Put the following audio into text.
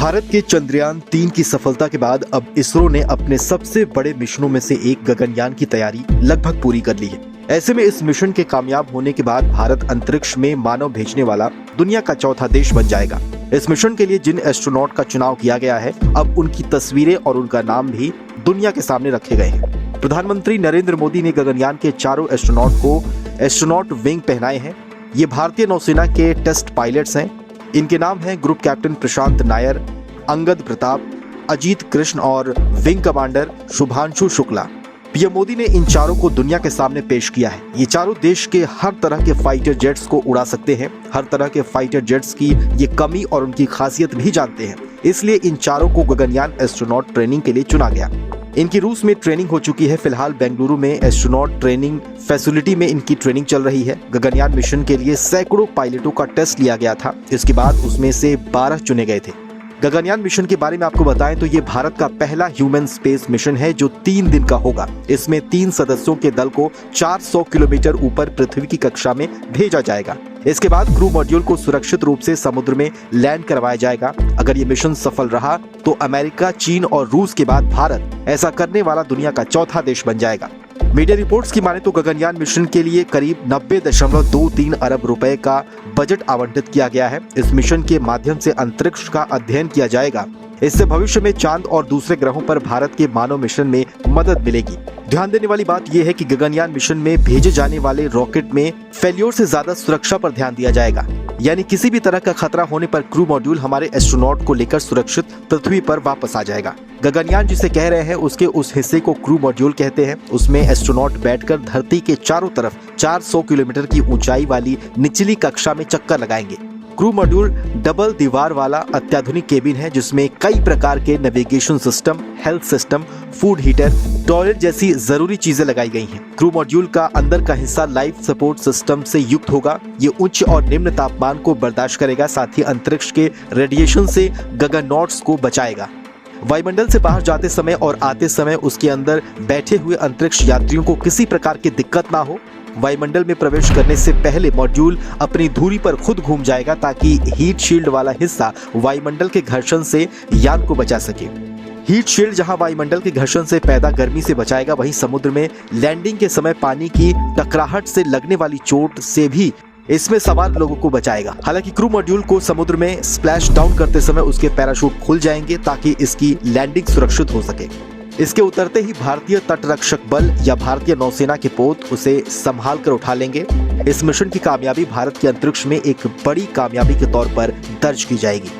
भारत के चंद्रयान-3 की सफलता के बाद अब इसरो ने अपने सबसे बड़े मिशनों में से एक गगनयान की तैयारी लगभग पूरी कर ली है। ऐसे में इस मिशन के कामयाब होने के बाद भारत अंतरिक्ष में मानव भेजने वाला दुनिया का चौथा देश बन जाएगा। इस मिशन के लिए जिन एस्ट्रोनॉट का चुनाव किया गया है, अब उनकी तस्वीरें और उनका नाम भी दुनिया के सामने रखे गए हैं। प्रधानमंत्री नरेंद्र मोदी ने गगनयान के चारों एस्ट्रोनॉट को एस्ट्रोनॉट विंग पहनाए हैं। ये भारतीय नौसेना के टेस्ट पायलट्स हैं। इनके नाम हैं ग्रुप कैप्टन प्रशांत नायर, अंगद प्रताप, अजीत कृष्ण और wing commander Shubhanshu Shukla. PM Modi ने इन चारों को दुनिया के सामने पेश किया है। ये चारों देश के हर तरह के फाइटर जेट्स को उड़ा सकते हैं। हर तरह के फाइटर जेट्स की ये कमी और उनकी खासियत भी जानते हैं। इसलिए इन चारों को गगनयान एस्ट्रोनॉट ट्रेनिंग के लिए चुना गया। इनकी रूस में ट्रेनिंग हो चुकी है। फिलहाल बेंगलुरु में एस्ट्रोनॉट ट्रेनिंग फैसिलिटी में इनकी ट्रेनिंग चल रही है। गगनयान मिशन के लिए सैकड़ों पायलटों का टेस्ट लिया गया था। इसके बाद उसमें से 12 चुने गए थे। गगनयान मिशन के बारे में आपको बताएं तो ये भारत का पहला ह्यूमन स्पेस मिशन है जो 3 दिन का होगा। इसमें 3 सदस्यों के दल को 400 किलोमीटर ऊपर पृथ्वी की कक्षा में भेजा जाएगा। इसके बाद क्रू मॉड्यूल को सुरक्षित रूप से समुद्र में लैंड करवाया जाएगा। अगर ये मिशन सफल रहा तो अमेरिका, चीन और रूस के बाद भारत ऐसा करने वाला दुनिया का चौथा देश बन जाएगा। मीडिया रिपोर्ट्स की माने तो गगनयान मिशन के लिए करीब 90.23 अरब रुपए का बजट आवंटित किया गया है। इस मिशन के माध्यम से अंतरिक्ष का अध्ययन किया जाएगा। इससे भविष्य में चांद और दूसरे ग्रहों पर भारत के मानव मिशन में मदद मिलेगी। ध्यान देने वाली बात यह है कि गगनयान मिशन में भेजे जाने वाले रॉकेट में फेल्योर से ज्यादा सुरक्षा पर ध्यान दिया जाएगा। यानी किसी भी तरह का खतरा होने पर क्रू मॉड्यूल हमारे एस्ट्रोनॉट को लेकर सुरक्षित पृथ्वी पर वापस आ जाएगा। गगनयान जिसे कह रहे हैं उसके उस हिस्से को क्रू मॉड्यूल कहते हैं। उसमें एस्ट्रोनॉट बैठकर धरती के चारों तरफ 400 किलोमीटर की ऊंचाई वाली निचली कक्षा में चक्कर लगाएंगे। क्रू मॉड्यूल डबल दीवार वाला अत्याधुनिक केबिन है जिसमें कई प्रकार के navigation system, health system, food heater, toilet जैसी जरूरी चीजें लगाई गई हैं। क्रू मॉड्यूल का अंदर का हिस्सा लाइफ सपोर्ट सिस्टम से युक्त होगा। ये उच्च और निम्न तापमान को बर्दाश्त करेगा, साथ ही अंतरिक्ष के रेडिएशन से गगननॉट्स को बचाएगा। वायुमंडल से बाहर जाते समय और आते समय उसके अंदर बैठे हुए अंतरिक्ष यात्रियों को किसी प्रकार की दिक्कत ना हो। वायुमंडल में प्रवेश करने से पहले मॉड्यूल अपनी धुरी पर खुद घूम जाएगा ताकि हीट शील्ड वाला हिस्सा वायुमंडल के घर्षण से यान को बचा सके। हीट शील्ड जहां वायुमंडल के घर्षण से पैदा गर्मी से बचाएगा, वहीं समुद्र में लैंडिंग के समय पानी की टकराहट से लगने वाली चोट से भी इसमें सवार लोगों को बचाएगा। हालांकि क्रू मॉड्यूल को समुद्र में स्प्लैश डाउन करते समय उसके पैराशूट खुल जाएंगे ताकि इसकी लैंडिंग सुरक्षित हो सके। इसके उतरते ही भारतीय तटरक्षक बल या भारतीय नौसेना के पोत उसे संभाल कर उठा लेंगे। इस मिशन की कामयाबी भारत के अंतरिक्ष में एक बड़ी कामयाबी के तौर पर दर्ज की जाएगी।